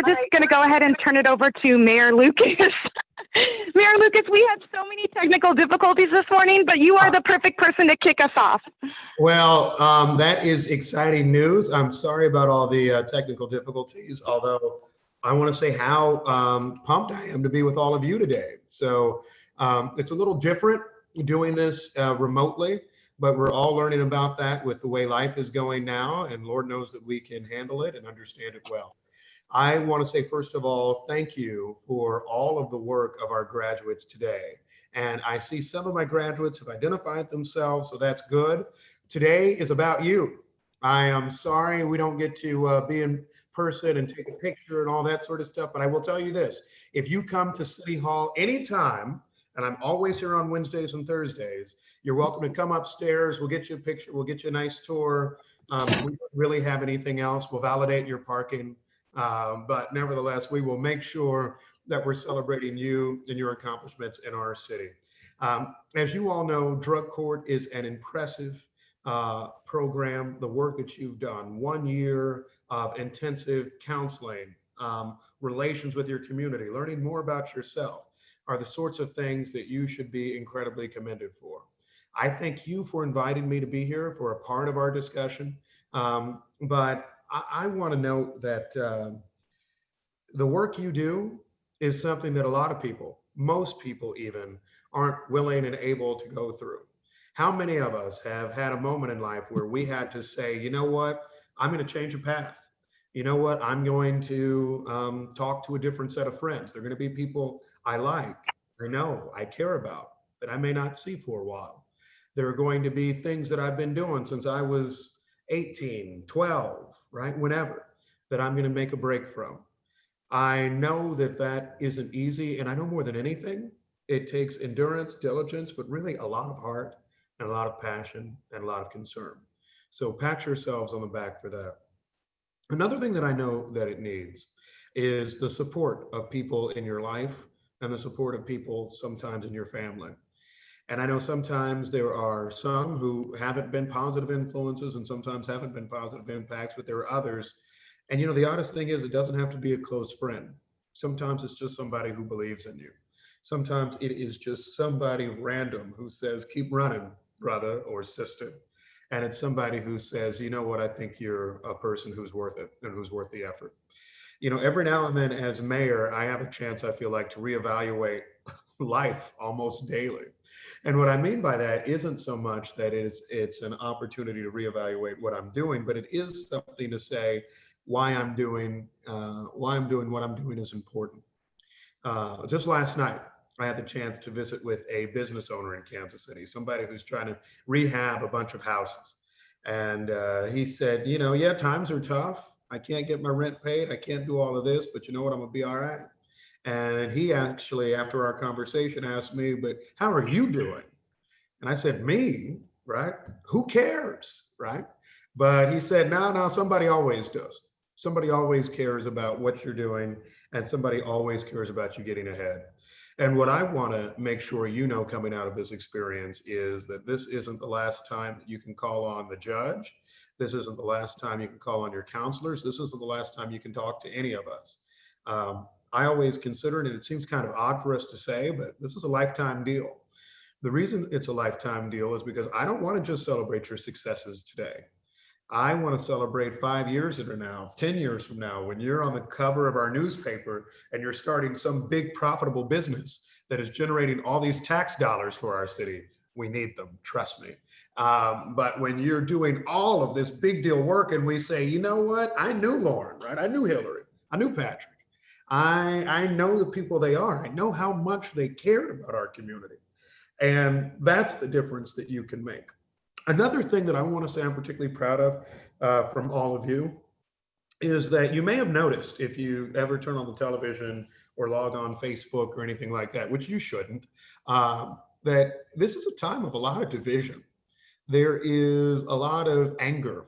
We're just going to go ahead and turn it over to Mayor Lucas. Mayor Lucas, we had so many technical difficulties this morning, but you are the perfect person to kick us off. Well, that is exciting news. I'm sorry about all the technical difficulties, although I want to say how pumped I am to be with all of you today. So it's a little different doing this remotely, but we're all learning about that with the way life is going now, and Lord knows that we can handle it and understand it well. I want to say, first of all, thank you for all of the work of our graduates today. And I see some of my graduates have identified themselves, so that's good. Today is about you. I am sorry we don't get to be in person and take a picture and all that sort of stuff, but I will tell you this. If you come to City Hall anytime, and I'm always here on Wednesdays and Thursdays, you're welcome to come upstairs. We'll get you a picture. We'll get you a nice tour. We don't really have anything else. We'll validate your parking. But nevertheless, we will make sure that we're celebrating you and your accomplishments in our city. As you all know, Drug Court is an impressive program. The work that you've done, 1 year of intensive counseling, relations with your community, learning more about yourself, are the sorts of things that you should be incredibly commended for. I thank you for inviting me to be here for a part of our discussion. But I want to note that the work you do is something that a lot of people, most people even, aren't willing and able to go through. How many of us have had a moment in life where we had to say, you know what, I'm going to change a path. You know what, I'm going to talk to a different set of friends. They're going to be people I like, I know, I care about, that I may not see for a while. There are going to be things that I've been doing since I was 18, 12, right? Whenever, that I'm going to make a break from. I know that that isn't easy. And I know more than anything, it takes endurance, diligence, but really a lot of heart and a lot of passion and a lot of concern. So pat yourselves on the back for that. Another thing that I know that it needs is the support of people in your life and the support of people sometimes in your family. And I know sometimes there are some who haven't been positive influences and sometimes haven't been positive impacts, but there are others. And the honest thing is, it doesn't have to be a close friend. Sometimes it's just somebody who believes in you. Sometimes it is just somebody random who says, keep running, brother or sister. And it's somebody who says, you know what, I think you're a person who's worth it and who's worth the effort. Every now and then as mayor, I have a chance, I feel like, to reevaluate life almost daily. And what I mean by that isn't so much that it's an opportunity to reevaluate what I'm doing, but it is something to say why I'm doing what I'm doing is important. Just last night, I had the chance to visit with a business owner in Kansas City, somebody who's trying to rehab a bunch of houses. And he said, yeah, times are tough. I can't get my rent paid. I can't do all of this, but you know what? I'm gonna be all right. And he actually, after our conversation, asked me, but how are you doing? And I said, me, right? Who cares, right? But he said, no, no, somebody always does. Somebody always cares about what you're doing, and somebody always cares about you getting ahead. And what I want to make sure you know coming out of this experience is that this isn't the last time that you can call on the judge. This isn't the last time you can call on your counselors. This isn't the last time you can talk to any of us. I always consider it, and it seems kind of odd for us to say, but this is a lifetime deal. The reason it's a lifetime deal is because I don't want to just celebrate your successes today. I want to celebrate 5 years from now, 10 years from now, when you're on the cover of our newspaper and you're starting some big profitable business that is generating all these tax dollars for our city. We need them, trust me. But when you're doing all of this big deal work and we say, you know what, I knew Lauren, right? I knew Hillary, I knew Patrick. I know the people they are. I know how much they cared about our community. And that's the difference that you can make. Another thing that I want to say I'm particularly proud of from all of you is that you may have noticed, if you ever turn on the television or log on Facebook or anything like that, which you shouldn't, that this is a time of a lot of division. There is a lot of anger,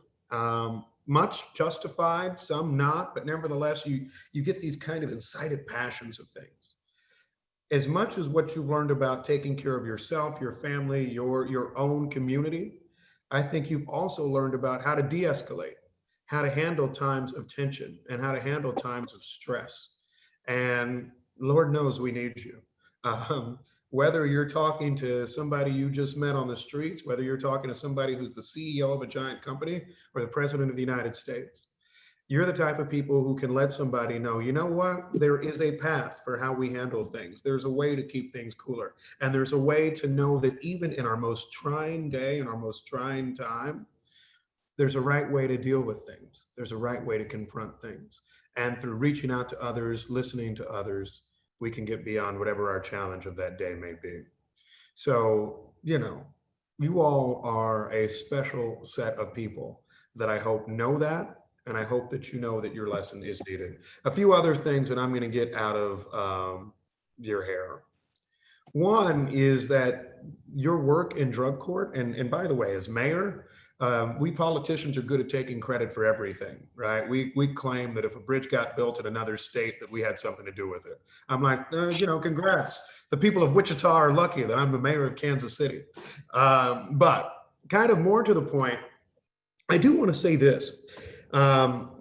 much justified, some not, but nevertheless, you get these kind of incited passions of things. As much as what you've learned about taking care of yourself, your family, your own community, I think you've also learned about how to de-escalate, how to handle times of tension and how to handle times of stress. And Lord knows we need you. Um, whether you're talking to somebody you just met on the streets, whether you're talking to somebody who's the CEO of a giant company or the president of the United States, you're the type of people who can let somebody know, you know what, there is a path for how we handle things. There's a way to keep things cooler. And there's a way to know that even in our most trying day, in our most trying time, there's a right way to deal with things. There's a right way to confront things. And through reaching out to others, listening to others, we can get beyond whatever our challenge of that day may be. So, you all are a special set of people that I hope know that. And I hope that you know that your lesson is needed. A few other things that I'm going to get out of your hair. One is that your work in drug court, and by the way, as mayor, we politicians are good at taking credit for everything, right? We claim that if a bridge got built in another state, that we had something to do with it. I'm like, congrats. The people of Wichita are lucky that I'm the mayor of Kansas City. But kind of more to the point, I do want to say this.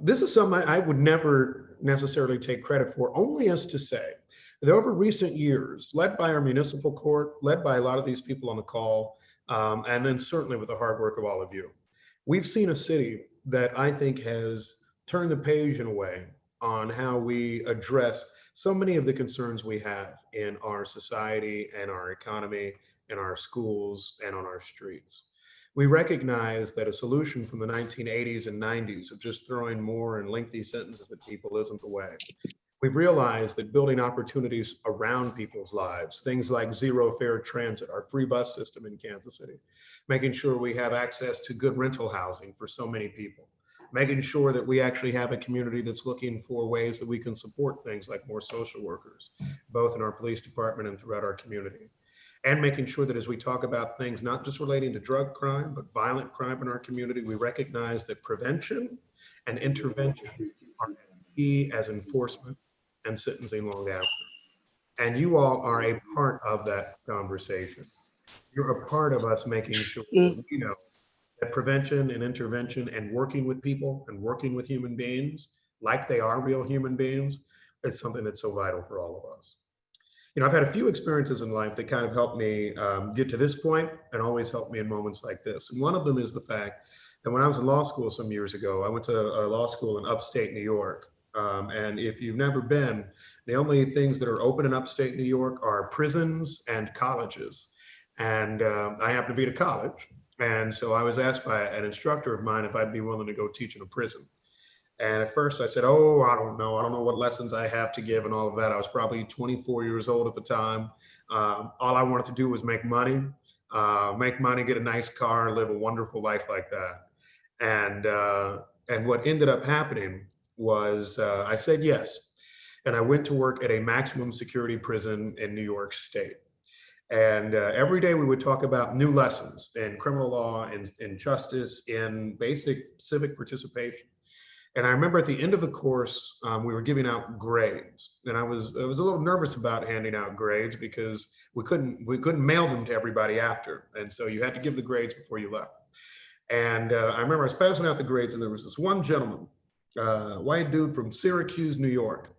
This is something I would never necessarily take credit for, only as to say that over recent years, led by our municipal court, led by a lot of these people on the call, and then certainly with the hard work of all of you, we've seen a city that I think has turned the page in a way on how we address so many of the concerns we have in our society and our economy and our schools and on our streets. We recognize that a solution from the 1980s and 90s of just throwing more and lengthy sentences at people isn't the way. We've realized that building opportunities around people's lives, things like zero fare transit, our free bus system in Kansas City, making sure we have access to good rental housing for so many people, making sure that we actually have a community that's looking for ways that we can support things like more social workers, both in our police department and throughout our community. And making sure that as we talk about things not just relating to drug crime, but violent crime in our community, we recognize that prevention and intervention are key as enforcement and sentencing long after. And you all are a part of that conversation. You're a part of us making sure that we know that prevention and intervention and working with people and working with human beings like they are real human beings is something that's so vital for all of us. I've had a few experiences in life that kind of helped me get to this point and always help me in moments like this. And one of them is the fact that when I was in law school some years ago, I went to a law school in upstate New York. And if you've never been, the only things that are open in upstate New York are prisons and colleges. And I happened to be at a college. And so I was asked by an instructor of mine if I'd be willing to go teach in a prison. And at first I said, oh, I don't know. I don't know what lessons I have to give and all of that. I was probably 24 years old at the time. All I wanted to do was make money, get a nice car, live a wonderful life like that. And what ended up happening was I said yes. And I went to work at a maximum security prison in New York State. And every day we would talk about new lessons in criminal law, in justice, in basic civic participation. And I remember at the end of the course, we were giving out grades, and I was a little nervous about handing out grades because we couldn't mail them to everybody after, and so you had to give the grades before you left. And I remember I was passing out the grades, and there was this one gentleman, white dude from Syracuse, New York,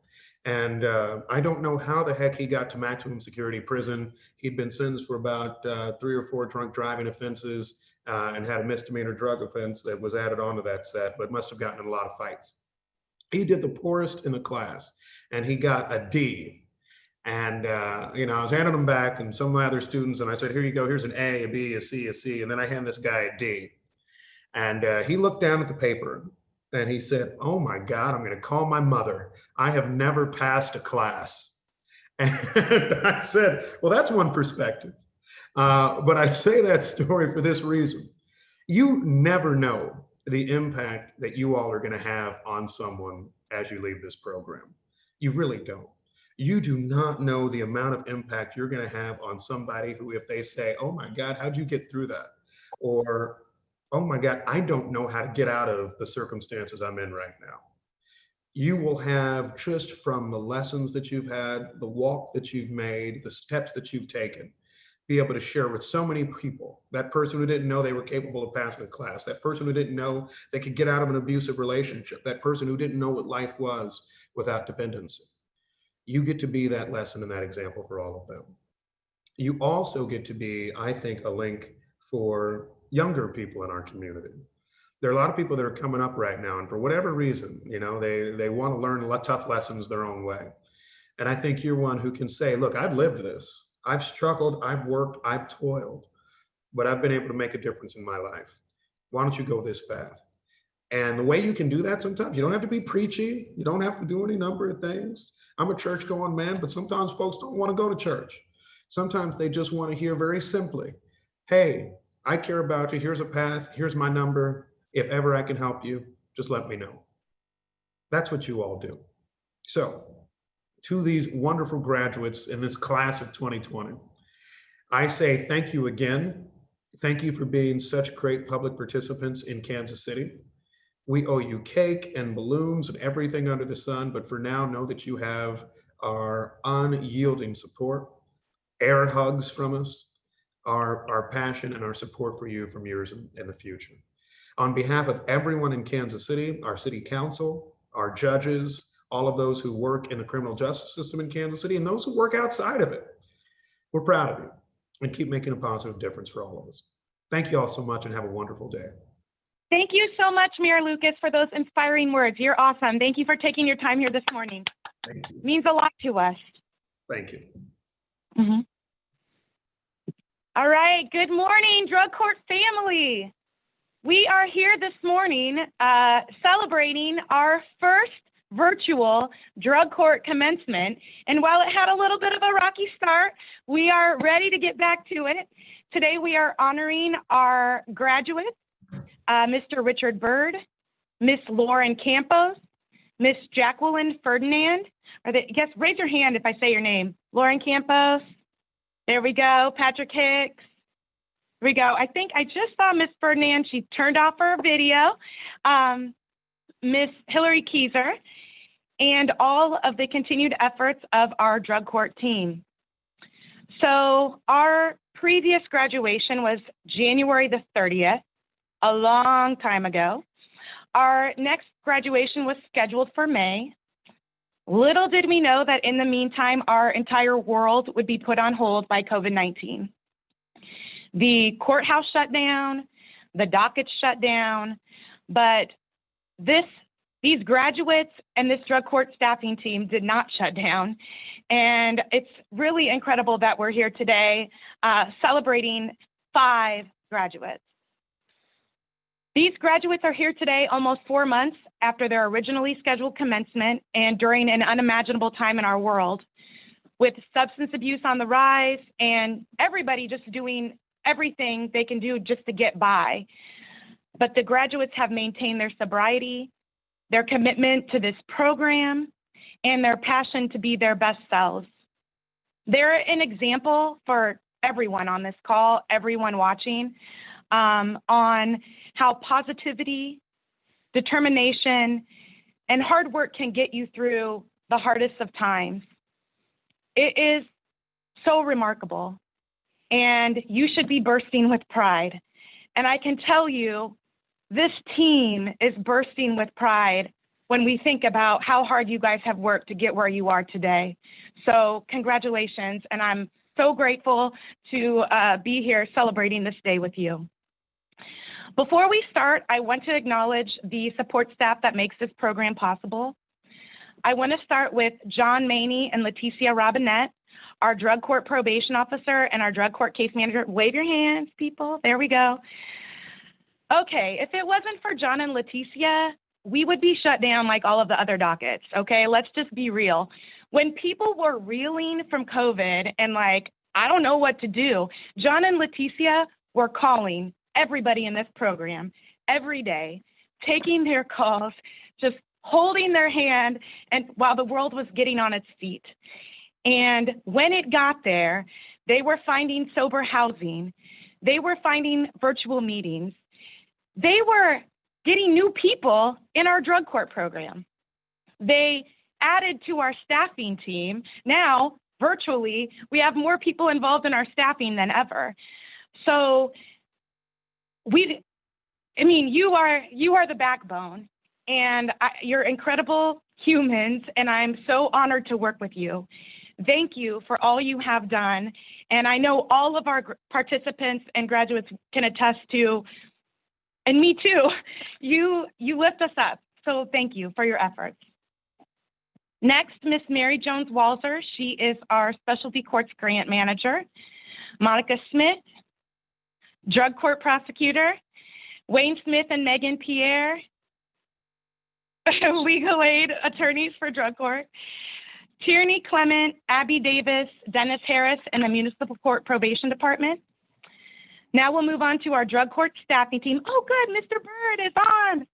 and I don't know how the heck he got to maximum security prison. He'd been sentenced for about 3 or 4 drunk driving offenses. And had a misdemeanor drug offense that was added onto that set, but must have gotten in a lot of fights. He did the poorest in the class, and he got a D. And I was handing him back, and some of my other students, and I said, "Here you go. Here's an A, a B, a C, a C." And then I hand this guy a D. And he looked down at the paper, and he said, "Oh my God, I'm going to call my mother. I have never passed a class." And I said, "Well, that's one perspective." But I say that story for this reason. You never know the impact that you all are going to have on someone as you leave this program. You really don't. You do not know the amount of impact you're going to have on somebody who, if they say, "Oh my God, how'd you get through that?" Or, "Oh my God, I don't know how to get out of the circumstances I'm in right now." You will have, just from the lessons that you've had, the walk that you've made, the steps that you've taken, be able to share with so many people. That person who didn't know they were capable of passing a class, that person who didn't know they could get out of an abusive relationship, that person who didn't know what life was without dependency. You get to be that lesson and that example for all of them. You also get to be, I think, a link for younger people in our community. There are a lot of people that are coming up right now, and for whatever reason, they want to learn tough lessons their own way. And I think you're one who can say, look, I've lived this. I've struggled, I've worked, I've toiled, but I've been able to make a difference in my life. Why don't you go this path? And the way you can do that sometimes, you don't have to be preachy. You don't have to do any number of things. I'm a church going man, but sometimes folks don't want to go to church. Sometimes they just want to hear very simply, hey, I care about you. Here's a path. Here's my number. If ever I can help you, just let me know. That's what you all do. So, to these wonderful graduates in this class of 2020, I say thank you again. Thank you for being such great public participants in Kansas City. We owe you cake and balloons and everything under the sun, but for now, know that you have our unyielding support, air hugs from us, our passion and our support for you from years in the future. On behalf of everyone in Kansas City, our city council, our judges, all of those who work in the criminal justice system in Kansas City, and those who work outside of it, we're proud of you and keep making a positive difference for all of us. Thank you all so much and have a wonderful day. Thank you so much, Mayor Lucas, for those inspiring words. You're awesome. Thank you for taking your time here this morning. Thank you. It means a lot to us. Thank you. Mm-hmm. All right. Good morning, Drug Court family. We are here this morning celebrating our first virtual drug court commencement. And while it had a little bit of a rocky start, we are ready to get back to it. Today, we are honoring our graduates, Mr. Richard Bird, Miss Lauren Campos, Miss Jacqueline Ferdinand. Raise your hand if I say your name. Lauren Campos. There we go. Patrick Hicks. Here we go. I think I just saw Miss Ferdinand. She turned off her video. Miss Hillary Keyser, and all of the continued efforts of our drug court team. So our previous graduation was January the 30th, a long time ago. Our next graduation was scheduled for May. Little did we know that in the meantime, our entire world would be put on hold by COVID-19. The courthouse shut down, the dockets shut down, but these graduates and this drug court staffing team did not shut down. And it's really incredible that we're here today celebrating 5 graduates. These graduates are here today almost 4 months after their originally scheduled commencement and during an unimaginable time in our world, with substance abuse on the rise and everybody just doing everything they can do just to get by. But the graduates have maintained their sobriety, their commitment to this program, and their passion to be their best selves. They're an example for everyone on this call, everyone watching, on how positivity, determination, and hard work can get you through the hardest of times. It is so remarkable, and you should be bursting with pride. And I can tell you, this team is bursting with pride when we think about how hard you guys have worked to get where you are today. So congratulations, and I'm so grateful to be here celebrating this day with you. Before we start, I want to acknowledge the support staff that makes this program possible. I want to start with John Maney and Leticia Robinette, our drug court probation officer and our drug court case manager. Wave your hands, people. There we go. Okay, if it wasn't for John and Leticia, we would be shut down like all of the other dockets, okay? Let's just be real. When people were reeling from COVID and like, I don't know what to do, John and Leticia were calling everybody in this program every day, taking their calls, just holding their hand, and while the world was getting on its feet. And when it got there, they were finding sober housing. They were finding virtual meetings. They were getting new people in our drug court program. They added to our staffing team. Now, virtually, we have more people involved in our staffing than ever. So you are the backbone, and you're incredible humans, and I'm so honored to work with you. Thank you for all you have done. And I know all of our participants and graduates can attest to, and me too, you lift us up. So thank you for your efforts. Next, Miss Mary Jones Walzer. She is our Specialty Courts Grant Manager. Monica Smith, Drug Court Prosecutor. Wayne Smith and Megan Pierre, Legal Aid Attorneys for Drug Court. Tierney Clement, Abby Davis, Dennis Harris, and the Municipal Court Probation Department. Now we'll move on to our drug court staffing team. Oh, good, Mr. Bird is on.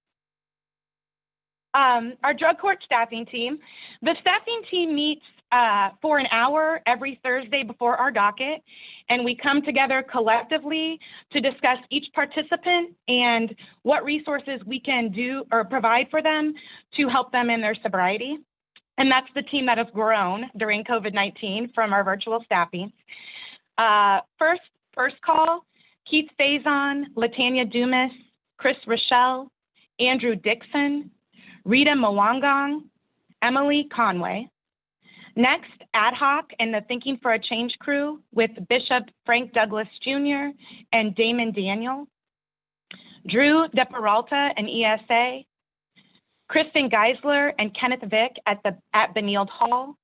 Our drug court staffing team. The staffing team meets for an hour every Thursday before our docket, and we come together collectively to discuss each participant and what resources we can do or provide for them to help them in their sobriety. And that's the team that has grown during COVID-19 from our virtual staffing. First call, Keith Faison, Latanya Dumas, Chris Rochelle, Andrew Dixon, Rita Mwangong, Emily Conway. Next, ad hoc and the Thinking for a Change crew with Bishop Frank Douglas Jr. and Damon Daniel. Drew DePeralta and ESA. Kristen Geisler and Kenneth Vick at Benilde Hall.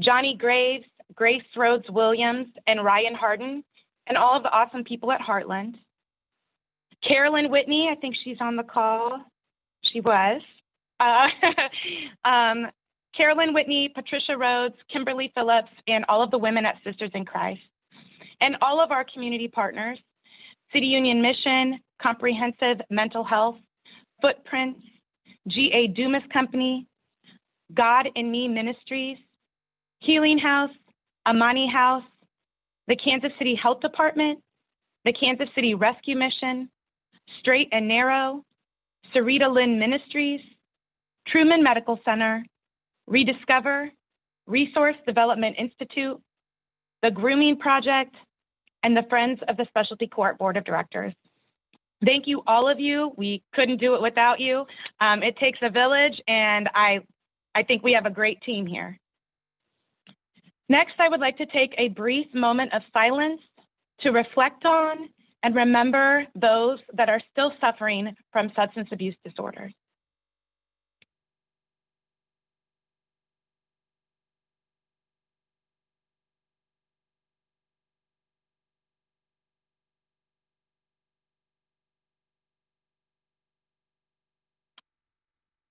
Johnny Graves, Grace Rhodes Williams, and Ryan Harden, and all of the awesome people at Heartland. Carolyn Whitney, I think she's on the call. She was. Carolyn Whitney, Patricia Rhodes, Kimberly Phillips, and all of the women at Sisters in Christ. And all of our community partners, City Union Mission, Comprehensive Mental Health, Footprints, G.A. Dumas Company, God in Me Ministries, Healing House, Amani House, the Kansas City Health Department, the Kansas City Rescue Mission, Straight and Narrow, Sarita Lynn Ministries, Truman Medical Center, Rediscover, Resource Development Institute, the Grooming Project, and the Friends of the Specialty Court Board of Directors. Thank you, all of you. We couldn't do it without you. It takes a village, and I think we have a great team here. Next, I would like to take a brief moment of silence to reflect on and remember those that are still suffering from substance abuse disorders.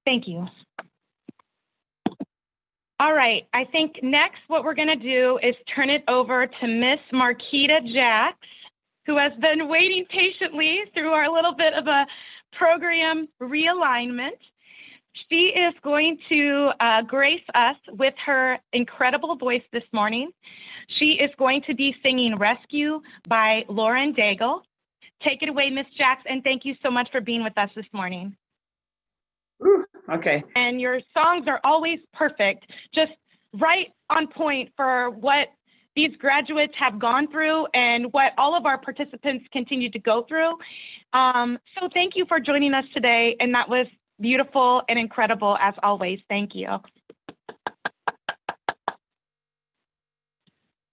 Thank you. All right, I think next what we're gonna do is turn it over to Miss Marquita Jacks, who has been waiting patiently through our little bit of a program realignment. She is going to grace us with her incredible voice this morning. She is going to be singing Rescue by Lauren Daigle. Take it away, Miss Jacks, and thank you so much for being with us this morning. Ooh, okay. And your songs are always perfect, just right on point for what these graduates have gone through and what all of our participants continue to go through. So thank you for joining us today, and that was beautiful and incredible as always. Thank you.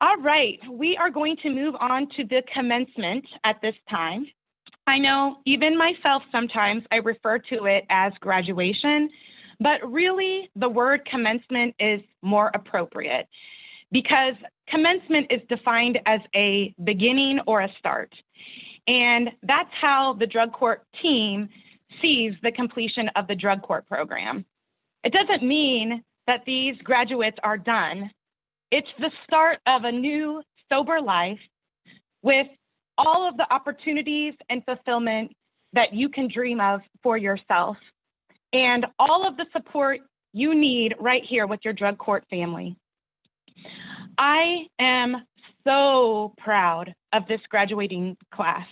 All right, we are going to move on to the commencement at this time. I know even myself, sometimes I refer to it as graduation, but really the word commencement is more appropriate because commencement is defined as a beginning or a start. And that's how the drug court team sees the completion of the drug court program. It doesn't mean that these graduates are done. It's the start of a new, sober life with all of the opportunities and fulfillment that you can dream of for yourself, and all of the support you need right here with your drug court family. I am so proud of this graduating class.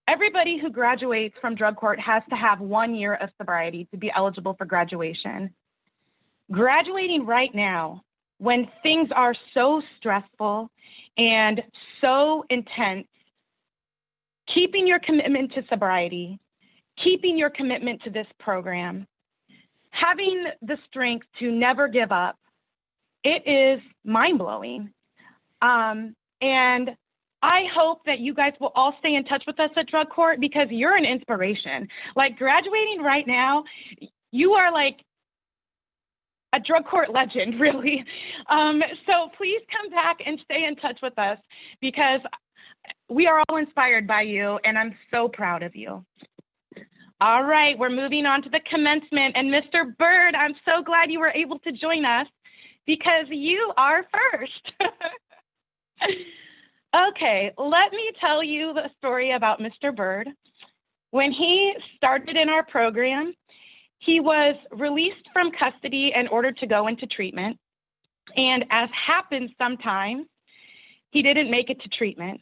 Everybody who graduates from drug court has to have 1 year of sobriety to be eligible for graduation. Graduating right now when things are so stressful and so intense, keeping your commitment to sobriety, keeping your commitment to this program, having the strength to never give up, it is mind-blowing. And I hope that you guys will all stay in touch with us at Drug Court because you're an inspiration. Like graduating right now, you are like a Drug Court legend, really. So please come back and stay in touch with us because we are all inspired by you, and I'm so proud of you. All right, we're moving on to the commencement. And Mr. Bird, I'm so glad you were able to join us because you are first. Okay, let me tell you the story about Mr. Bird. When he started in our program, he was released from custody and ordered to go into treatment. And as happens sometimes, he didn't make it to treatment.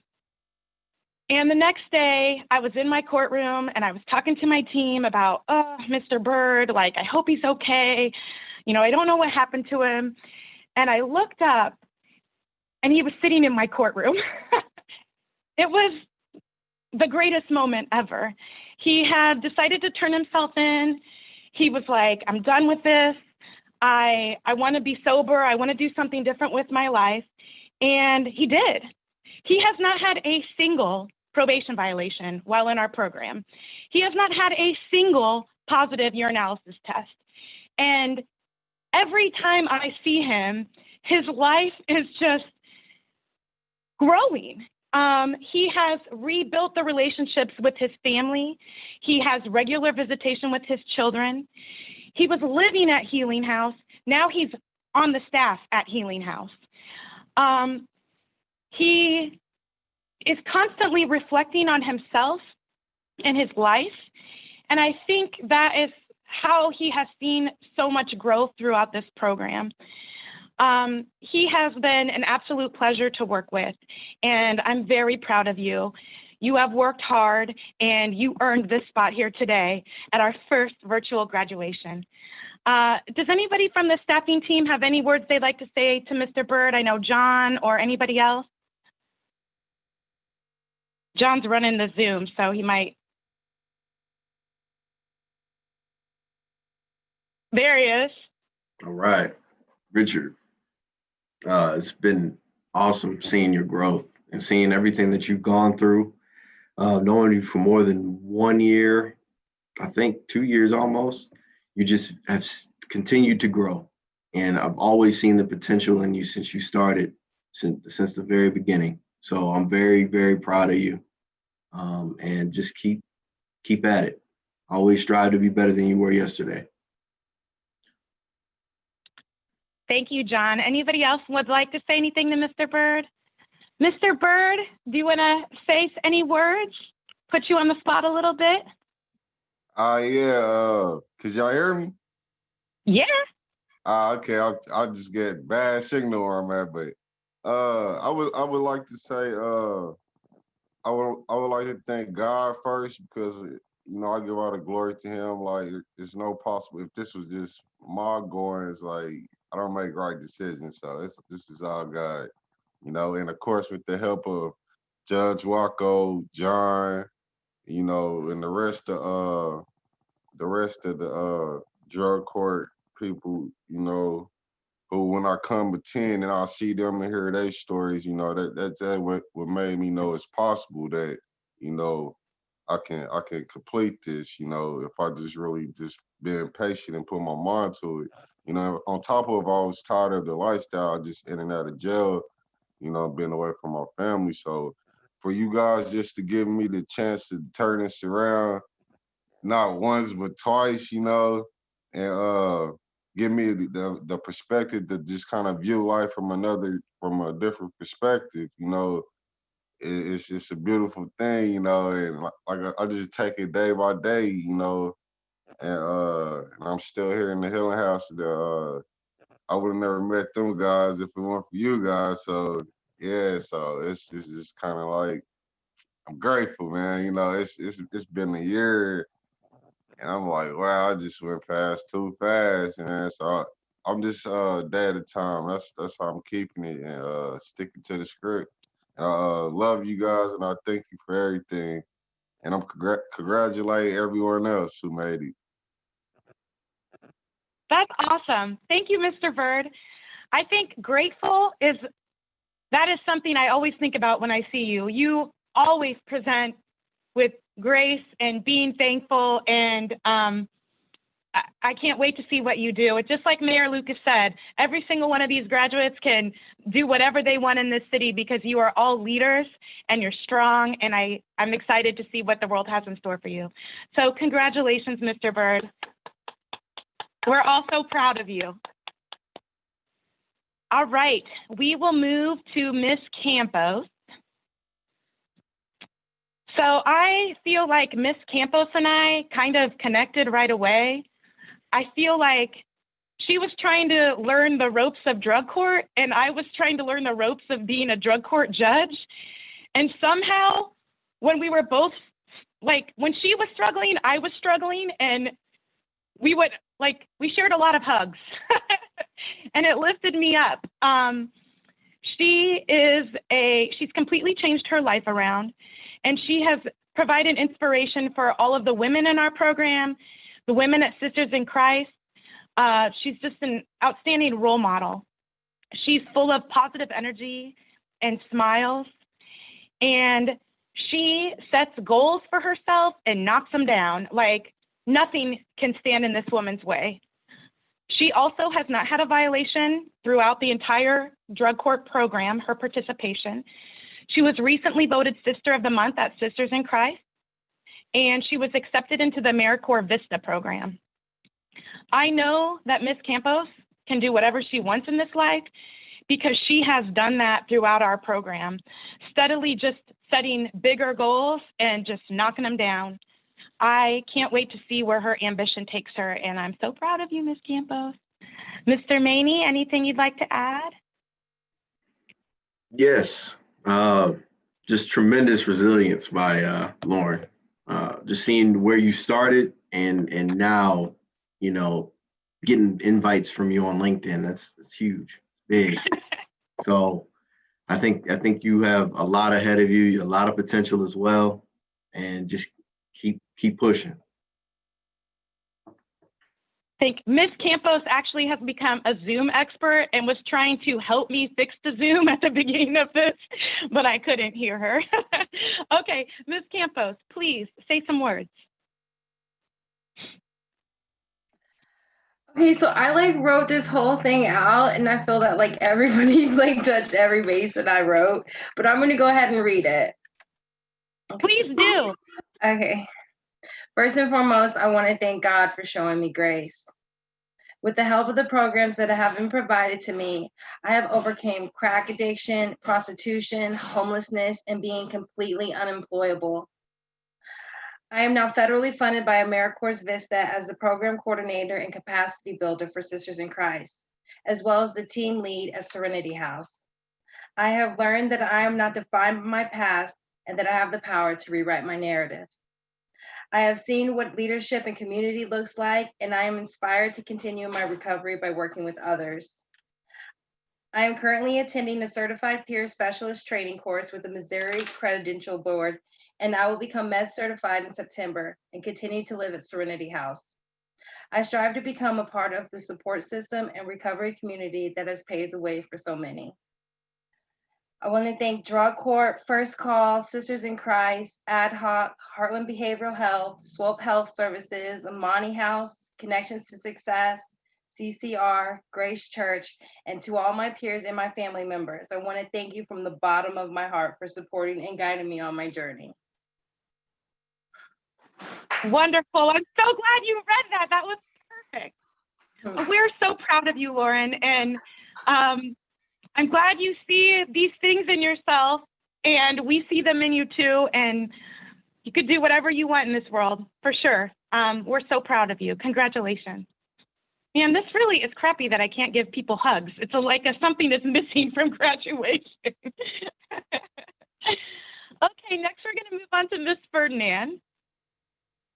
And the next day, I was in my courtroom and I was talking to my team about, oh, Mr. Bird, like, I hope he's okay. You know, I don't know what happened to him. And I looked up and he was sitting in my courtroom. It was the greatest moment ever. He had decided to turn himself in. He was like, I'm done with this. I want to be sober. I want to do something different with my life. And he did. He has not had a single probation violation while in our program. He has not had a single positive urinalysis test. And every time I see him, his life is just growing. He has rebuilt the relationships with his family. He has regular visitation with his children. He was living at Healing House. Now he's on the staff at Healing House. He is constantly reflecting on himself and his life. And I think that is how he has seen so much growth throughout this program. He has been an absolute pleasure to work with, and I'm very proud of you. You have worked hard, and you earned this spot here today at our first virtual graduation. Does anybody from the staffing team have any words they'd like to say to Mr. Bird? I know John or anybody else. John's running the Zoom, so he might. There he is. All right, Richard. It's been awesome seeing your growth and seeing everything that you've gone through. Knowing you for more than 1 year, I think 2 years almost, you just have continued to grow. And I've always seen the potential in you since you started, since the very beginning. So I'm very, very proud of you. And just keep at it. Always strive to be better than you were yesterday. Thank you, John. Anybody else would like to say anything to Mr. Bird? Mr. Bird, do you want to say any words? Put you on the spot a little bit? Yeah, could y'all hear me? Yeah. Okay, I'll just get bad signal where I'm at, but I would like to say I would like to thank God first because I give all the glory to Him. Like there's no possible if this was just my goings, like I don't make right decisions, so this is all God, and of course with the help of Judge Wacko, John, and the rest of the drug court people, who when I come attend and I see them and hear their stories, that's what made me know it's possible that, I can complete this, if I just really just being patient and put my mind to it. On top of I was tired of the lifestyle, just in and out of jail, being away from my family. So for you guys just to give me the chance to turn this around, not once but twice, and give me the perspective to just kind of view life from a different perspective, it's just a beautiful thing, and like I just take it day by day, and I'm still here in the Healing House. I would have never met them guys if it weren't for you guys. So yeah, so it's just kind of like I'm grateful, man. It's been a year, and I'm like, wow, I just went past too fast, man. So I'm just day at a time. That's how I'm keeping it and sticking to the script. And I love you guys and I thank you for everything. And I'm congratulating everyone else who made it. That's awesome. Thank you, Mr. Bird. I think that is something I always think about when I see you. You always present with grace and being thankful, and I can't wait to see what you do. It's just like Mayor Lucas said, every single one of these graduates can do whatever they want in this city because you are all leaders and you're strong, and I'm excited to see what the world has in store for you. So congratulations, Mr. Bird. We're all so proud of you. All right, we will move to Miss Campos. So I feel like Miss Campos and I kind of connected right away. I feel like she was trying to learn the ropes of drug court, and I was trying to learn the ropes of being a drug court judge. And somehow, when we were both, like, when she was struggling, I was struggling, and we shared a lot of hugs, and it lifted me up. She's completely changed her life around, and she has provided inspiration for all of the women in our program, the women at Sisters in Christ. She's just an outstanding role model. She's full of positive energy and smiles, and she sets goals for herself and knocks them down. Like, nothing can stand in this woman's way. She also has not had a violation throughout the entire drug court program, her participation. She was recently voted Sister of the Month at Sisters in Christ, and she was accepted into the AmeriCorps Vista program. I know that Miss Campos can do whatever she wants in this life because she has done that throughout our program, steadily just setting bigger goals and just knocking them down. I can't wait to see where her ambition takes her, and I'm so proud of you, Miss Campos. Mr. Maney, anything you'd like to add? Yes, just tremendous resilience by Lauren. Just seeing where you started and now, getting invites from you on LinkedIn. That's huge, big. So I think you have a lot ahead of you, a lot of potential as well, and just keep pushing. I think Ms. Campos actually has become a Zoom expert and was trying to help me fix the Zoom at the beginning of this, but I couldn't hear her. Okay, Ms. Campos, please say some words. Okay, so I wrote this whole thing out, and I feel that everybody's touched every base that I wrote, but I'm gonna go ahead and read it. Please do. Okay. First and foremost, I want to thank God for showing me grace. With the help of the programs that have been provided to me, I have overcome crack addiction, prostitution, homelessness, and being completely unemployable. I am now federally funded by AmeriCorps Vista as the program coordinator and capacity builder for Sisters in Christ, as well as the team lead at Serenity House. I have learned that I am not defined by my past and that I have the power to rewrite my narrative. I have seen what leadership and community looks like, and I am inspired to continue my recovery by working with others. I am currently attending a certified peer specialist training course with the Missouri Credential Board, and I will become med certified in September and continue to live at Serenity House. I strive to become a part of the support system and recovery community that has paved the way for so many. I want to thank Drug Court, First Call, Sisters in Christ, Ad Hoc, Heartland Behavioral Health, Swope Health Services, Amani House, Connections to Success, CCR, Grace Church, and to all my peers and my family members. I want to thank you from the bottom of my heart for supporting and guiding me on my journey. Wonderful. I'm so glad you read that. That was perfect. We're so proud of you, Lauren, and I'm glad you see these things in yourself, and we see them in you too, and you could do whatever you want in this world, for sure. We're so proud of you. Congratulations. Man, this really is crappy that I can't give people hugs. It's something that's missing from graduation. Okay, next we're going to move on to Miss Ferdinand.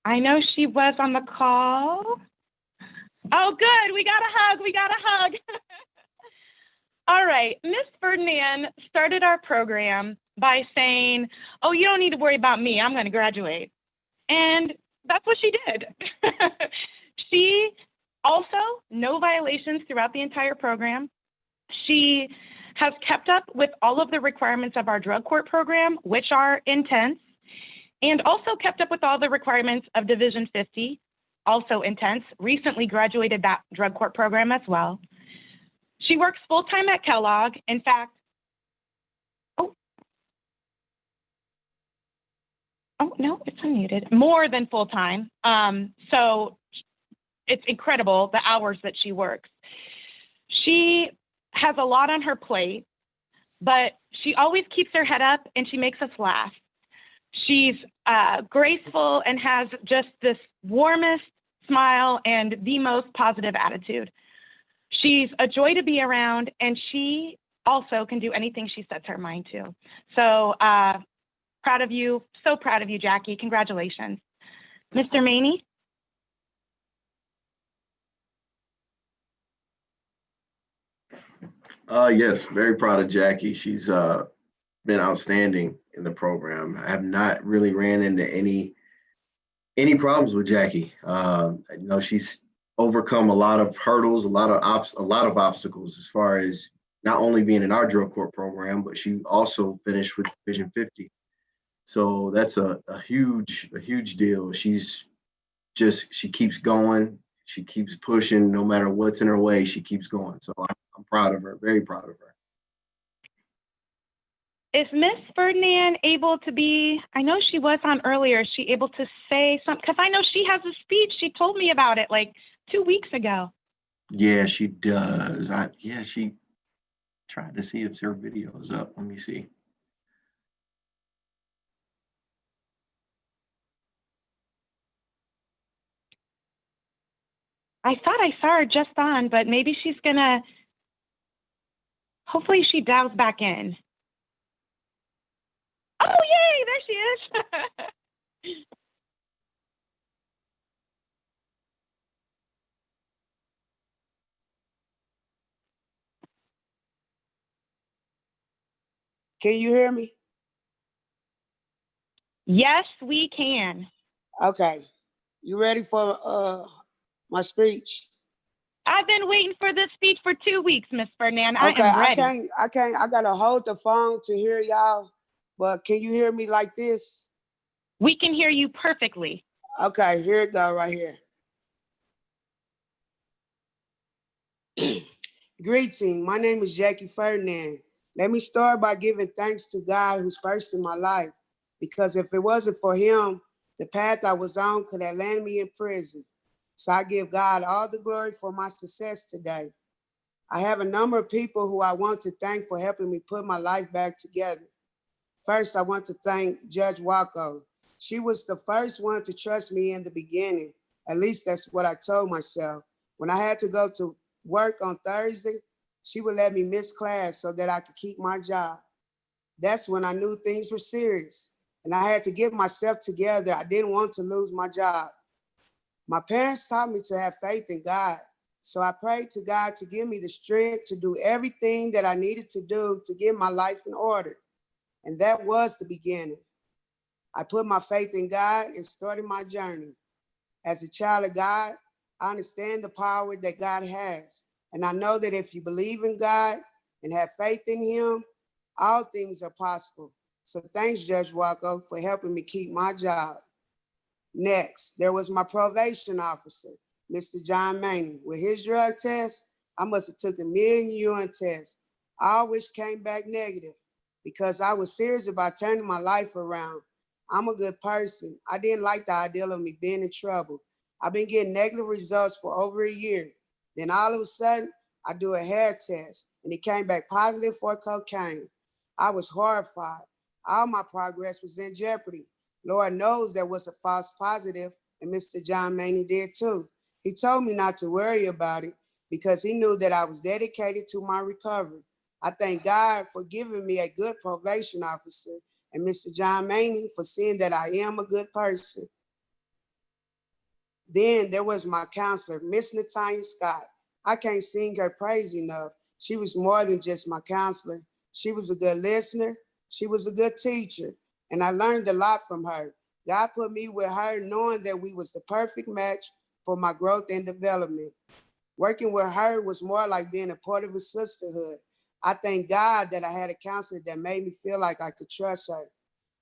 I know she was on the call. Oh, good. We got a hug. We got a hug. All right. Miss Ferdinand started our program by saying, oh, you don't need to worry about me. I'm going to graduate. And that's what she did. She also, no violations throughout the entire program. She has kept up with all of the requirements of our drug court program, which are intense, and also kept up with all the requirements of Division 50, also intense, recently graduated that drug court program as well. She works full-time at Kellogg. In fact, oh, no, it's unmuted. More than full-time. So it's incredible the hours that she works. She has a lot on her plate, but she always keeps her head up and she makes us laugh. She's graceful and has just this warmest smile and the most positive attitude. She's a joy to be around, and she also can do anything she sets her mind to. So proud of you, so proud of you, Jackie. Congratulations. Mr. Maney? Yes, very proud of Jackie. She's been outstanding in the program. I have not really ran into any problems with Jackie. She's overcome a lot of hurdles, a lot of obstacles as far as not only being in our drug court program, but she also finished with Division 50. So that's a huge deal. She keeps going. She keeps pushing no matter what's in her way. She keeps going. So I'm proud of her, very proud of her. Is Miss Ferdinand able to be, I know she was on earlier, is she able to say something? Because I know she has a speech. She told me about it like 2 weeks ago. Yeah, she does. She tried to see if her video is up. Let me see. I thought I saw her just on, but maybe she's gonna, hopefully she dials back in. Oh, yay, there she is. Can you hear me? Yes, we can. Okay. You ready for my speech? I've been waiting for this speech for 2 weeks, Miss Ferdinand. I Okay, am ready. I gotta hold the phone to hear y'all, but can you hear me like this? We can hear you perfectly. Okay, here it go right here. Greeting, my name is Jackie Ferdinand. Let me start by giving thanks to God who's first in my life, because if it wasn't for him, the path I was on could have landed me in prison. So I give God all the glory for my success today. I have a number of people who I want to thank for helping me put my life back together. First, I want to thank Judge Wacko. She was the first one to trust me in the beginning. At least that's what I told myself. When I had to go to work on Thursday, she would let me miss class so that I could keep my job. That's when I knew things were serious, and I had to get myself together. I didn't want to lose my job. My parents taught me to have faith in God, so I prayed to God to give me the strength to do everything that I needed to do to get my life in order. And that was the beginning. I put my faith in God and started my journey. As a child of God, I understand the power that God has. And I know that if you believe in God and have faith in him, all things are possible. So thanks, Judge Wacko, for helping me keep my job. Next, there was my probation officer, Mr. John Maney. With his drug test, I must have took 1,000,000 urine tests. I always came back negative because I was serious about turning my life around. I'm a good person. I didn't like the idea of me being in trouble. I've been getting negative results for over a year. Then all of a sudden, I do a hair test and it came back positive for cocaine. I was horrified. All my progress was in jeopardy. Lord knows there was a false positive, and Mr. John Maney did too. He told me not to worry about it because he knew that I was dedicated to my recovery. I thank God for giving me a good probation officer and Mr. John Maney for seeing that I am a good person. Then there was my counselor, Miss Natanya Scott. I can't sing her praise enough. She was more than just my counselor. She was a good listener. She was a good teacher. And I learned a lot from her. God put me with her knowing that we was the perfect match for my growth and development. Working with her was more like being a part of a sisterhood. I thank God that I had a counselor that made me feel like I could trust her.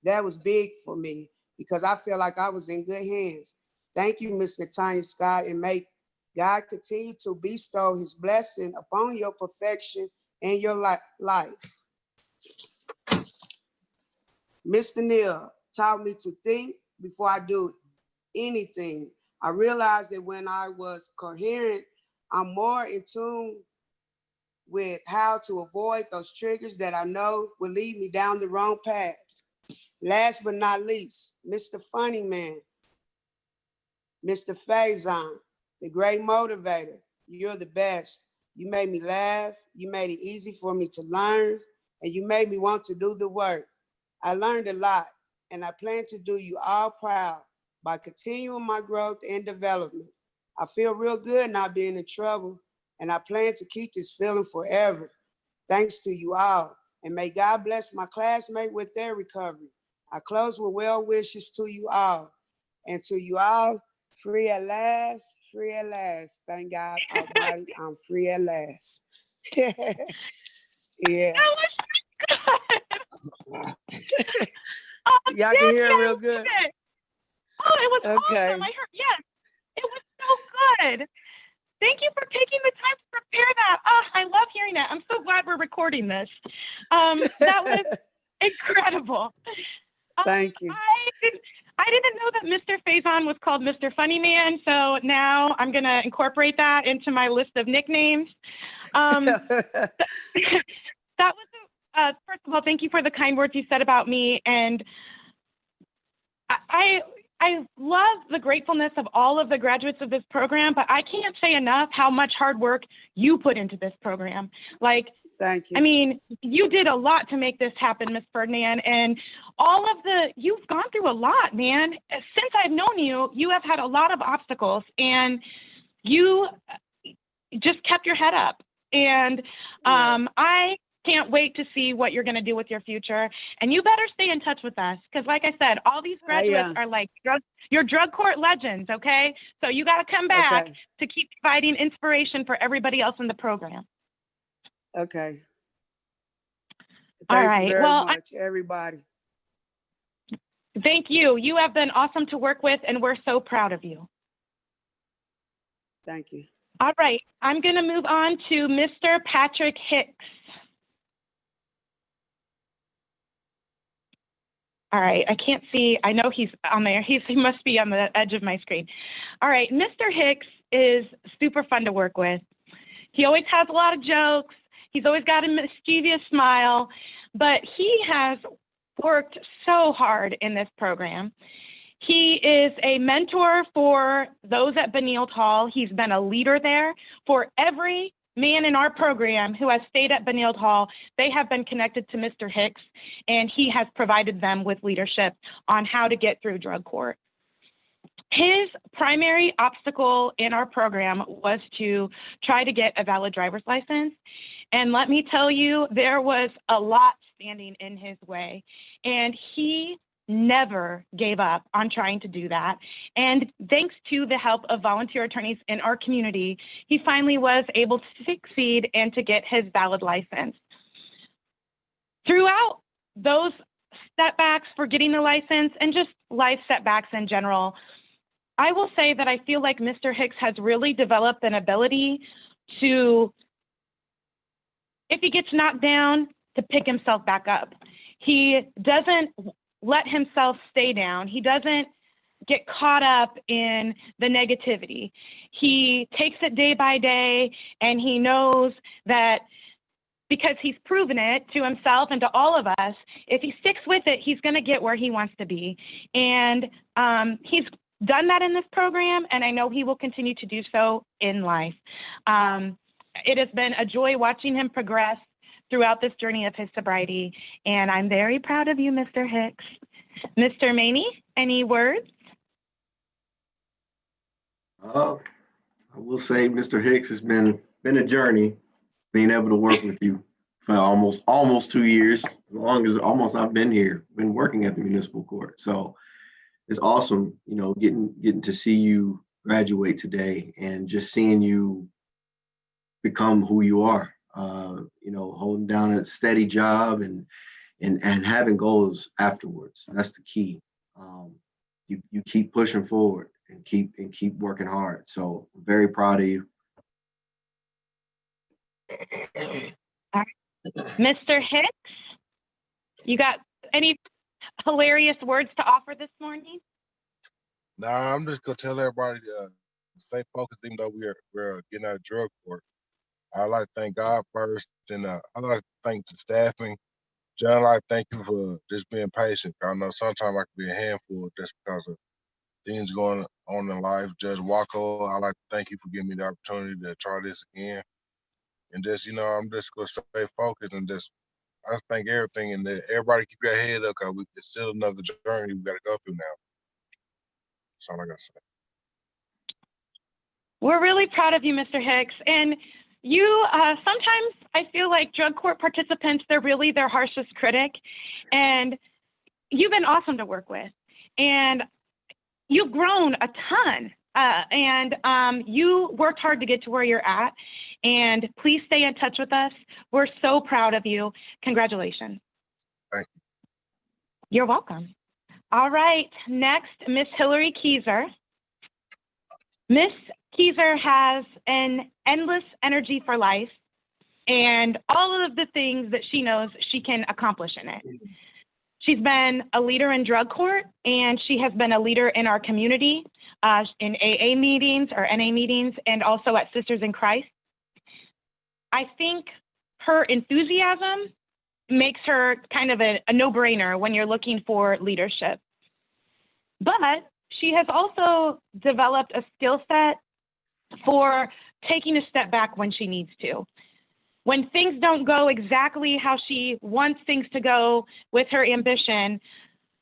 That was big for me because I feel like I was in good hands. Thank you, Miss Natanya Scott, and may God continue to bestow his blessing upon your perfection and your life. Mr. Neal taught me to think before I do anything. I realized that when I was coherent, I'm more in tune with how to avoid those triggers that I know will lead me down the wrong path. Last but not least, Mr. Funny Man, Mr. Faison, the great motivator. You're the best. You made me laugh. You made it easy for me to learn, and you made me want to do the work. I learned a lot, and I plan to do you all proud by continuing my growth and development. I feel real good not being in trouble, and I plan to keep this feeling forever. Thanks to you all, and may God bless my classmate with their recovery. I close with well wishes to you all, and to you all, free at last, free at last. Thank God Almighty, I'm free at last. Yeah. That was good. Oh, Y'all can hear Jackie, it I real loved good. it. Oh, it was Okay. awesome. I heard, yes, it was so good. Thank you for taking the time to prepare that. Oh, I love hearing that. I'm so glad we're recording this. That was incredible. Thank you. I didn't know that Mr. Faison was called Mr. Funny Man, so now I'm going to incorporate that into my list of nicknames. That was, first of all, thank you for the kind words you said about me. And I love the gratefulness of all of the graduates of this program, but I can't say enough how much hard work you put into this program. Like, Thank you. I mean, you did a lot to make this happen, Ms. Ferdinand, and you've gone through a lot, man. Since I've known you, you have had a lot of obstacles, and you just kept your head up. And I can't wait to see what you're going to do with your future. And you better stay in touch with us, because like I said, all these graduates are like your drug court legends, okay? So you got to come back to keep providing inspiration for everybody else in the program. Okay. All Thank right. you very Well, much, everybody. Thank you. You have been awesome to work with, and we're so proud of you. Thank you. All right. I'm going to move on to Mr. Patrick Hicks. All right. I can't see. I know he's on there. He must be on the edge of my screen. All right. Mr. Hicks is super fun to work with. He always has a lot of jokes. He's always got a mischievous smile, but he has worked so hard in this program. He is a mentor for those at Benilde Hall. He's been a leader there. For every man in our program who has stayed at Benilde Hall, they have been connected to Mr. Hicks, and he has provided them with leadership on how to get through drug court. His primary obstacle in our program was to try to get a valid driver's license. And let me tell you, there was a lot standing in his way. And he never gave up on trying to do that. And thanks to the help of volunteer attorneys in our community, he finally was able to succeed and to get his valid license. Throughout those setbacks for getting the license and just life setbacks in general, I will say that I feel like Mr. Hicks has really developed an ability to, if he gets knocked down, to pick himself back up. He doesn't let himself stay down. He doesn't get caught up in the negativity. He takes it day by day, and he knows that because he's proven it to himself and to all of us, if he sticks with it, he's going to get where he wants to be. And he's done that in this program, and I know he will continue to do so in life. It has been a joy watching him progress throughout this journey of his sobriety, and I'm very proud of you, Mr. Hicks. Mr. Maney, any words? I will say, Mr. Hicks, has been a journey being able to work with you for almost 2 years, as long as almost I've been here, been working at the municipal court. So it's awesome, getting to see you graduate today and just seeing you become who you are. Holding down a steady job and having goals afterwards. That's the key. You keep pushing forward and keep working hard. So I'm very proud of you. Mr. Hicks, you got any hilarious words to offer this morning? Nah, I'm just gonna tell everybody to stay focused, even though we're getting out of drug court. I'd like to thank God first, and I'd like to thank the staffing. John, I'd like to thank you for just being patient. I know sometimes I can be a handful just because of things going on in life. Judge Waco, I'd like to thank you for giving me the opportunity to try this again. And just, I'm just gonna stay focused and I think everything, and everybody keep your head up, because it's still another journey we gotta go through now. That's all I gotta say. We're really proud of you, Mr. Hicks. And you, sometimes I feel like drug court participants, they're really their harshest critic. And you've been awesome to work with. And you've grown a ton. And you worked hard to get to where you're at. And please stay in touch with us. We're so proud of you. Congratulations. Thank you. You're welcome. All right, next, Miss Hillary Keyser. Miss Keyser has an endless energy for life and all of the things that she knows she can accomplish in it. She's been a leader in drug court, and she has been a leader in our community, in AA meetings or NA meetings, and also at Sisters in Christ. I think her enthusiasm makes her kind of a no-brainer when you're looking for leadership. But she has also developed a skill set for taking a step back when she needs to. When things don't go exactly how she wants things to go with her ambition,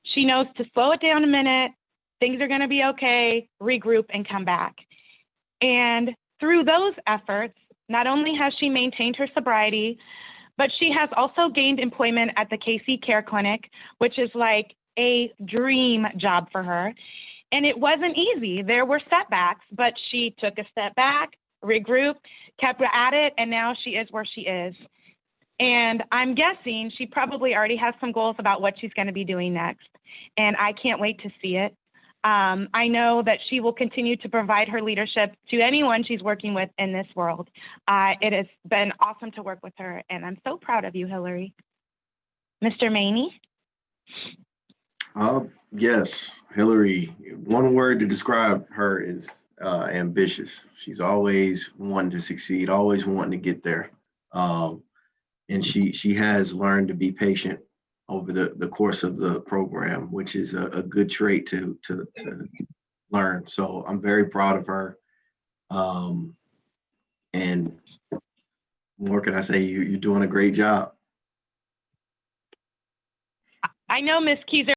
she knows to slow it down a minute, things are going to be okay, regroup, and come back. And through those efforts, not only has she maintained her sobriety, but she has also gained employment at the KC Care Clinic, which is like a dream job for her. And it wasn't easy. There were setbacks, but she took a step back, regrouped, kept at it, and now she is where she is. And I'm guessing she probably already has some goals about what she's going to be doing next. And I can't wait to see it. I know that she will continue to provide her leadership to anyone she's working with in this world. It has been awesome to work with her, and I'm so proud of you, Hillary. Mr. Maney? Yes, Hillary, one word to describe her is ambitious. She's always wanting to succeed, always wanting to get there. And she has learned to be patient over the course of the program, which is a good trait to learn. So I'm very proud of her. And more can I say? You're doing a great job. I know Miss Keyser